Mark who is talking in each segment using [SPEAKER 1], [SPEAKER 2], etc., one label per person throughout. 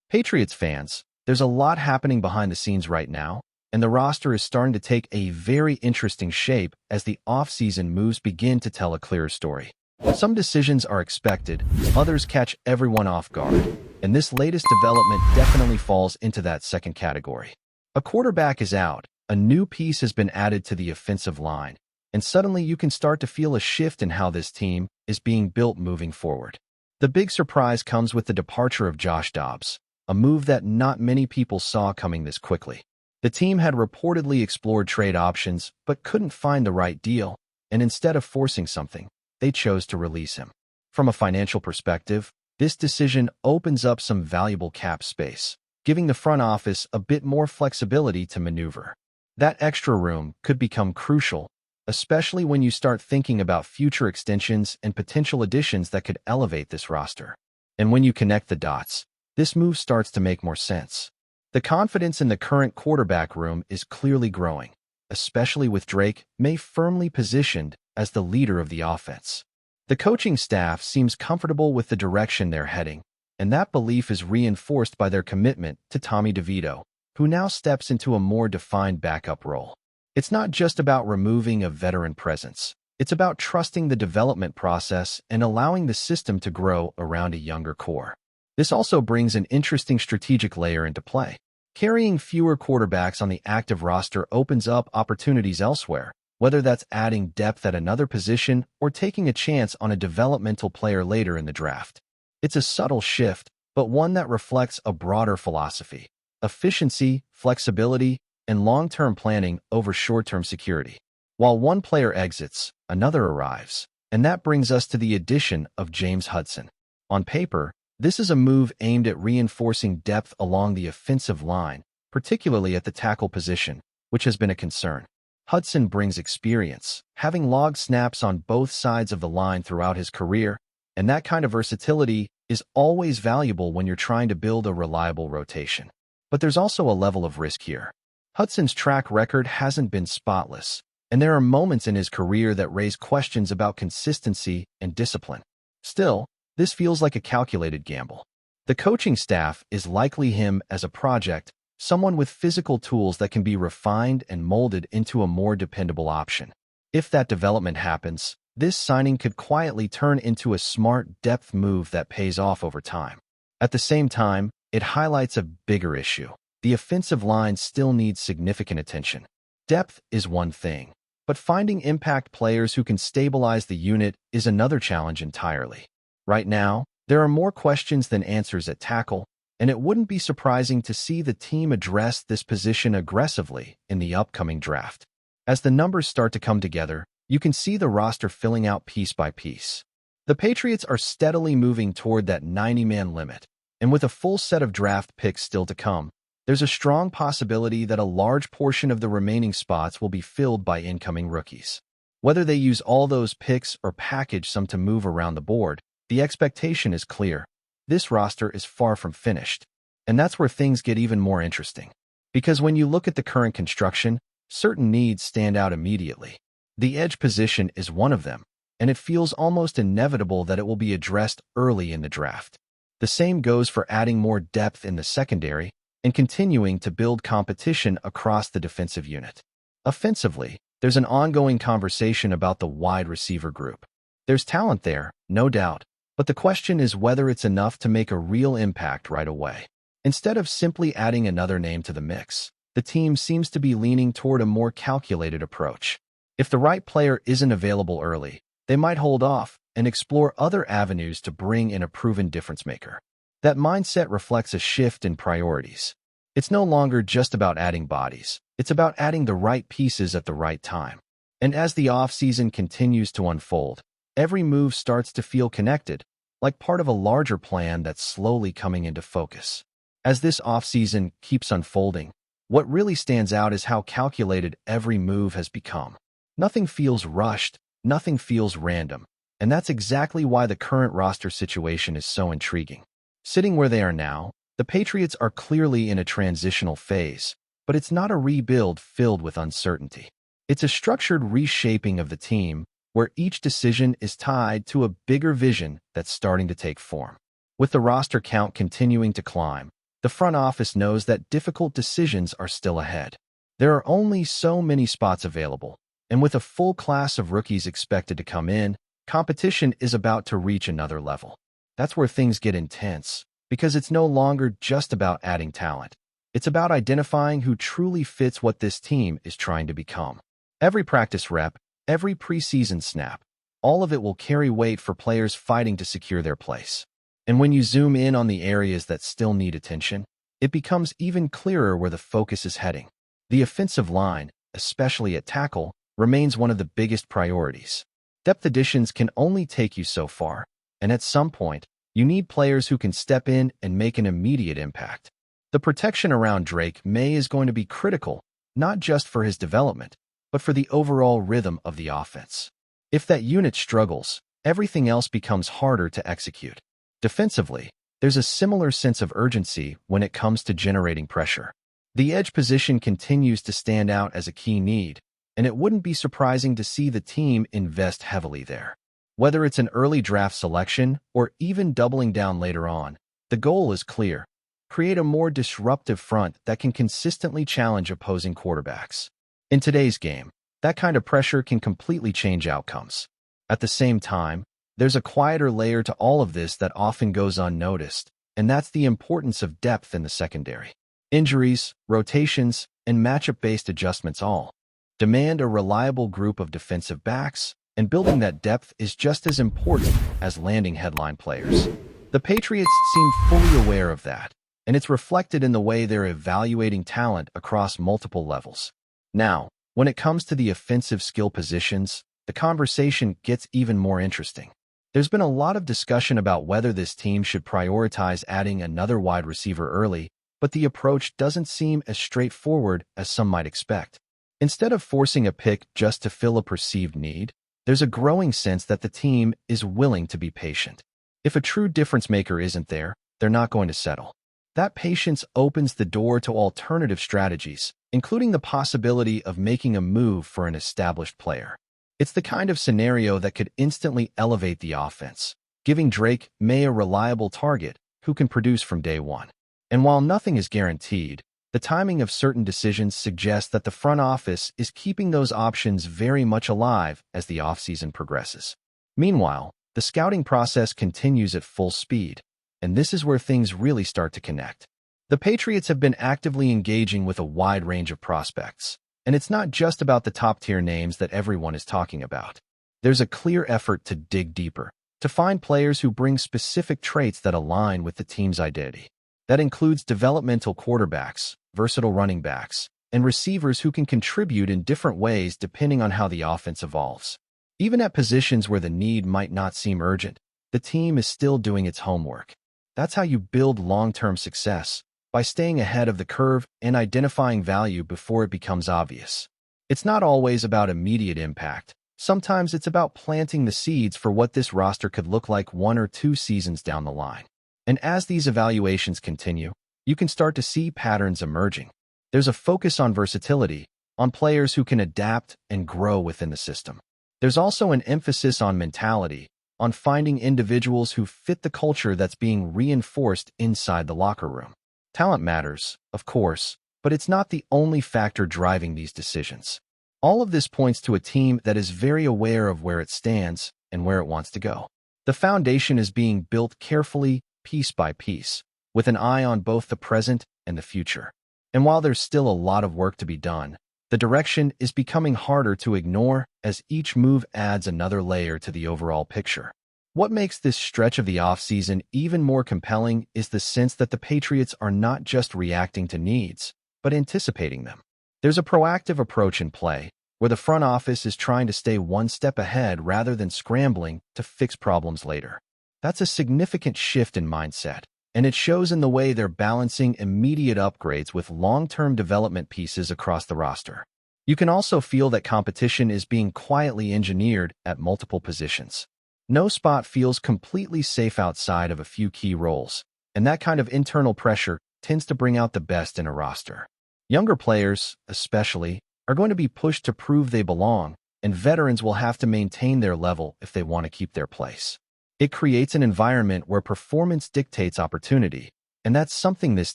[SPEAKER 1] Patriots fans, there's a lot happening behind the scenes right now, and the roster is starting to take a very interesting shape as the offseason moves begin to tell a clearer story. Some decisions are expected, others catch everyone off guard, and this latest development definitely falls into that second category. A quarterback is out, a new piece has been added to the offensive line, and suddenly you can start to feel a shift in how this team is being built moving forward. The big surprise comes with the departure of Josh Dobbs, a move that not many people saw coming this quickly. The team had reportedly explored trade options but couldn't find the right deal, and instead of forcing something, they chose to release him. From a financial perspective, this decision opens up some valuable cap space, giving the front office a bit more flexibility to maneuver. That extra room could become crucial, especially when you start thinking about future extensions and potential additions that could elevate this roster. And when you connect the dots, this move starts to make more sense. The confidence in the current quarterback room is clearly growing, especially with Drake May firmly positioned as the leader of the offense. The coaching staff seems comfortable with the direction they're heading, and that belief is reinforced by their commitment to Tommy DeVito, who now steps into a more defined backup role. It's not just about removing a veteran presence. It's about trusting the development process and allowing the system to grow around a younger core. This also brings an interesting strategic layer into play. Carrying fewer quarterbacks on the active roster opens up opportunities elsewhere, whether that's adding depth at another position or taking a chance on a developmental player later in the draft. It's a subtle shift, but one that reflects a broader philosophy: efficiency, flexibility, and long-term planning over short-term security. While one player exits, another arrives, and that brings us to the addition of James Hudson. On paper, this is a move aimed at reinforcing depth along the offensive line, particularly at the tackle position, which has been a concern. Hudson brings experience, having logged snaps on both sides of the line throughout his career, and that kind of versatility is always valuable when you're trying to build a reliable rotation. But there's also a level of risk here. Hudson's track record hasn't been spotless, and there are moments in his career that raise questions about consistency and discipline. Still, this feels like a calculated gamble. The coaching staff is likely him as a project, someone with physical tools that can be refined and molded into a more dependable option. If that development happens, this signing could quietly turn into a smart depth move that pays off over time. At the same time, it highlights a bigger issue. The offensive line still needs significant attention. Depth is one thing, but finding impact players who can stabilize the unit is another challenge entirely. Right now, there are more questions than answers at tackle, and it wouldn't be surprising to see the team address this position aggressively in the upcoming draft. As the numbers start to come together, you can see the roster filling out piece by piece. The Patriots are steadily moving toward that 90-man limit, and with a full set of draft picks still to come, there's a strong possibility that a large portion of the remaining spots will be filled by incoming rookies. Whether they use all those picks or package some to move around the board, the expectation is clear. This roster is far from finished, and that's where things get even more interesting. Because when you look at the current construction, certain needs stand out immediately. The edge position is one of them, and it feels almost inevitable that it will be addressed early in the draft. The same goes for adding more depth in the secondary and continuing to build competition across the defensive unit. Offensively, there's an ongoing conversation about the wide receiver group. There's talent there, no doubt, but the question is whether it's enough to make a real impact right away. Instead of simply adding another name to the mix, the team seems to be leaning toward a more calculated approach. If the right player isn't available early, they might hold off and explore other avenues to bring in a proven difference maker. That mindset reflects a shift in priorities. It's no longer just about adding bodies. It's about adding the right pieces at the right time. And as the offseason continues to unfold, every move starts to feel connected, like part of a larger plan that's slowly coming into focus. As this offseason keeps unfolding, what really stands out is how calculated every move has become. Nothing feels rushed, nothing feels random, and that's exactly why the current roster situation is so intriguing. Sitting where they are now, the Patriots are clearly in a transitional phase, but it's not a rebuild filled with uncertainty. It's a structured reshaping of the team where each decision is tied to a bigger vision that's starting to take form. With the roster count continuing to climb, the The front office knows that difficult decisions are still ahead. There are only so many spots available, and with a full class of rookies expected to come in, competition is about to reach another level. That's where things get intense, because it's no longer just about adding talent. It's about identifying who truly fits what this team is trying to become. Every practice rep, every preseason snap, all of it will carry weight for players fighting to secure their place. And when you zoom in on the areas that still need attention, it becomes even clearer where the focus is heading. The offensive line, especially at tackle, remains one of the biggest priorities. Depth additions can only take you so far, and at some point, you need players who can step in and make an immediate impact. The protection around Drake May is going to be critical, not just for his development, but for the overall rhythm of the offense. If that unit struggles, everything else becomes harder to execute. Defensively, there's a similar sense of urgency when it comes to generating pressure. The edge position continues to stand out as a key need, and it wouldn't be surprising to see the team invest heavily there. Whether it's an early draft selection or even doubling down later on, the goal is clear. Create a more disruptive front that can consistently challenge opposing quarterbacks. In today's game, that kind of pressure can completely change outcomes. At the same time, there's a quieter layer to all of this that often goes unnoticed, and that's the importance of depth in the secondary. Injuries, rotations, and matchup-based adjustments all demand a reliable group of defensive backs, and building that depth is just as important as landing headline players. The Patriots seem fully aware of that, and it's reflected in the way they're evaluating talent across multiple levels. Now, when it comes to the offensive skill positions, the conversation gets even more interesting. There's been a lot of discussion about whether this team should prioritize adding another wide receiver early, but the approach doesn't seem as straightforward as some might expect. Instead of forcing a pick just to fill a perceived need, there's a growing sense that the team is willing to be patient. If a true difference maker isn't there, they're not going to settle. That patience opens the door to alternative strategies, including the possibility of making a move for an established player. It's the kind of scenario that could instantly elevate the offense, giving Drake May a reliable target who can produce from day one. And while nothing is guaranteed, the timing of certain decisions suggests that the front office is keeping those options very much alive as the offseason progresses. Meanwhile, the scouting process continues at full speed, and this is where things really start to connect. The Patriots have been actively engaging with a wide range of prospects, and it's not just about the top-tier names that everyone is talking about. There's a clear effort to dig deeper, to find players who bring specific traits that align with the team's identity. That includes developmental quarterbacks, versatile running backs, and receivers who can contribute in different ways depending on how the offense evolves. Even at positions where the need might not seem urgent, the team is still doing its homework. That's how you build long-term success, by staying ahead of the curve and identifying value before it becomes obvious. It's not always about immediate impact. Sometimes it's about planting the seeds for what this roster could look like 1 or 2 seasons down the line. And as these evaluations continue, you can start to see patterns emerging. There's a focus on versatility, on players who can adapt and grow within the system. There's also an emphasis on mentality, on finding individuals who fit the culture that's being reinforced inside the locker room. Talent matters, of course, but it's not the only factor driving these decisions. All of this points to a team that is very aware of where it stands and where it wants to go. The foundation is being built carefully, piece by piece, with an eye on both the present and the future. And while there's still a lot of work to be done, the direction is becoming harder to ignore as each move adds another layer to the overall picture. What makes this stretch of the offseason even more compelling is the sense that the Patriots are not just reacting to needs, but anticipating them. There's a proactive approach in play, where the front office is trying to stay one step ahead rather than scrambling to fix problems later. That's a significant shift in mindset, and it shows in the way they're balancing immediate upgrades with long-term development pieces across the roster. You can also feel that competition is being quietly engineered at multiple positions. No spot feels completely safe outside of a few key roles, and that kind of internal pressure tends to bring out the best in a roster. Younger players, especially, are going to be pushed to prove they belong, and veterans will have to maintain their level if they want to keep their place. It creates an environment where performance dictates opportunity, and that's something this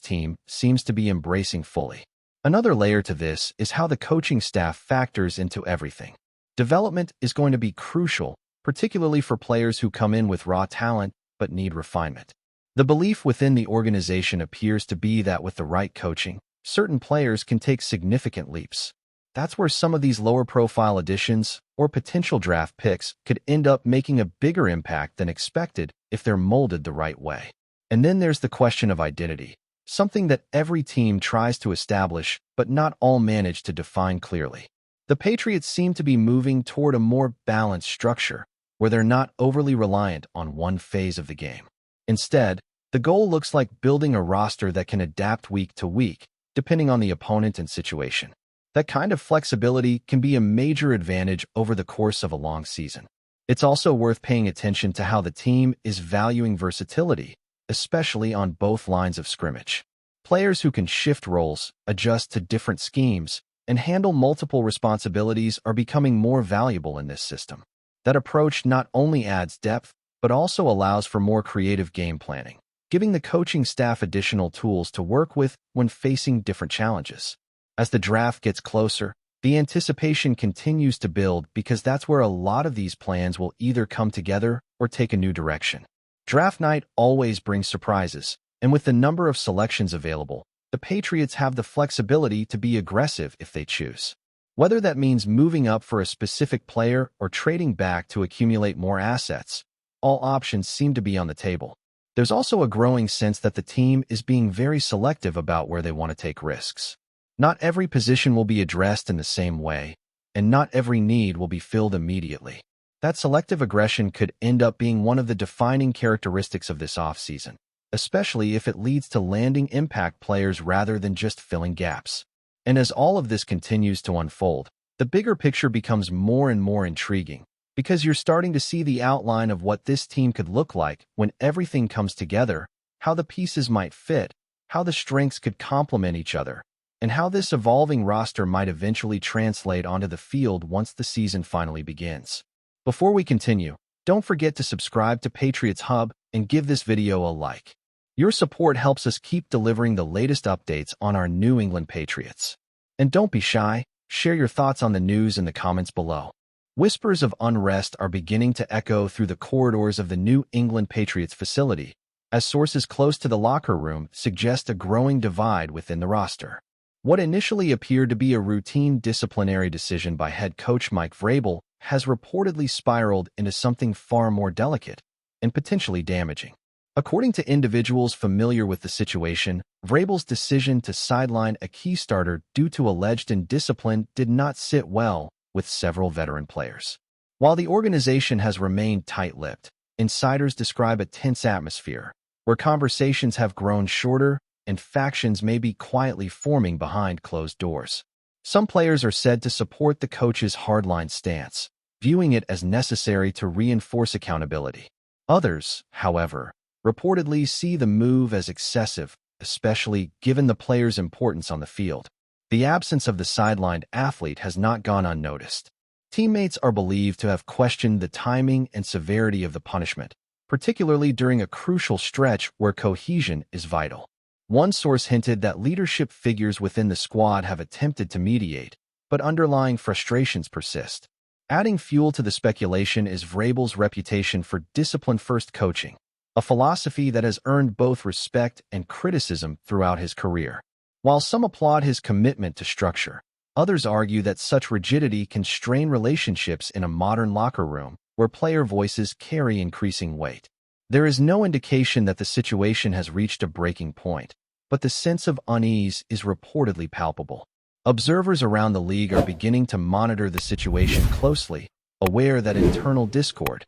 [SPEAKER 1] team seems to be embracing fully. Another layer to this is how the coaching staff factors into everything. Development is going to be crucial, particularly for players who come in with raw talent but need refinement. The belief within the organization appears to be that with the right coaching, certain players can take significant leaps. That's where some of these lower-profile additions or potential draft picks could end up making a bigger impact than expected if they're molded the right way. And then there's the question of identity, something that every team tries to establish but not all manage to define clearly. The Patriots seem to be moving toward a more balanced structure, where they're not overly reliant on one phase of the game. Instead, the goal looks like building a roster that can adapt week to week, depending on the opponent and situation. That kind of flexibility can be a major advantage over the course of a long season. It's also worth paying attention to how the team is valuing versatility, especially on both lines of scrimmage. Players who can shift roles, adjust to different schemes, and handle multiple responsibilities are becoming more valuable in this system. That approach not only adds depth, but also allows for more creative game planning, giving the coaching staff additional tools to work with when facing different challenges. As the draft gets closer, the anticipation continues to build because that's where a lot of these plans will either come together or take a new direction. Draft night always brings surprises, and with the number of selections available, the Patriots have the flexibility to be aggressive if they choose. Whether that means moving up for a specific player or trading back to accumulate more assets, all options seem to be on the table. There's also a growing sense that the team is being very selective about where they want to take risks. Not every position will be addressed in the same way, and not every need will be filled immediately. That selective aggression could end up being one of the defining characteristics of this offseason, especially if it leads to landing impact players rather than just filling gaps. And as all of this continues to unfold, the bigger picture becomes more and more intriguing, because you're starting to see the outline of what this team could look like when everything comes together, how the pieces might fit, how the strengths could complement each other, and how this evolving roster might eventually translate onto the field once the season finally begins. Before we continue, don't forget to subscribe to Patriots Hub and give this video a like. Your support helps us keep delivering the latest updates on our New England Patriots. And don't be shy, share your thoughts on the news in the comments below. Whispers of unrest are beginning to echo through the corridors of the New England Patriots facility, as sources close to the locker room suggest a growing divide within the roster. What initially appeared to be a routine disciplinary decision by head coach Mike VRABEL has reportedly spiraled into something far more delicate and potentially damaging. According to individuals familiar with the situation, VRABEL's decision to sideline a key starter due to alleged indiscipline did not sit well with several veteran players. While the organization has remained tight-lipped, insiders describe a tense atmosphere where conversations have grown shorter and factions may be quietly forming behind closed doors. Some players are said to support the coach's hardline stance, viewing it as necessary to reinforce accountability. Others, however, reportedly see the move as excessive, especially given the player's importance on the field. The absence of the sidelined athlete has not gone unnoticed. Teammates are believed to have questioned the timing and severity of the punishment, particularly during a crucial stretch where cohesion is vital. One source hinted that leadership figures within the squad have attempted to mediate, but underlying frustrations persist. Adding fuel to the speculation is VRABEL's reputation for discipline-first coaching, a philosophy that has earned both respect and criticism throughout his career. While some applaud his commitment to structure, others argue that such rigidity can strain relationships in a modern locker room where player voices carry increasing weight. There is no indication that the situation has reached a breaking point, but the sense of unease is reportedly palpable. Observers around the league are beginning to monitor the situation closely, aware that internal discord,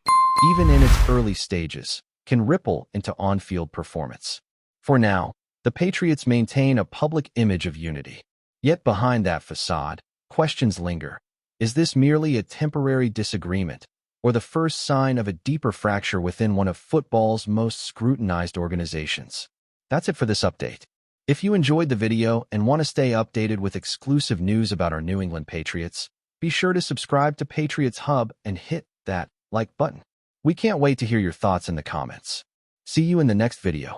[SPEAKER 1] even in its early stages, can ripple into on-field performance. For now, the Patriots maintain a public image of unity. Yet behind that facade, questions linger. Is this merely a temporary disagreement, or the first sign of a deeper fracture within one of football's most scrutinized organizations? That's it for this update. If you enjoyed the video and want to stay updated with exclusive news about our New England Patriots, be sure to subscribe to Patriots Hub and hit that like button. We can't wait to hear your thoughts in the comments. See you in the next video.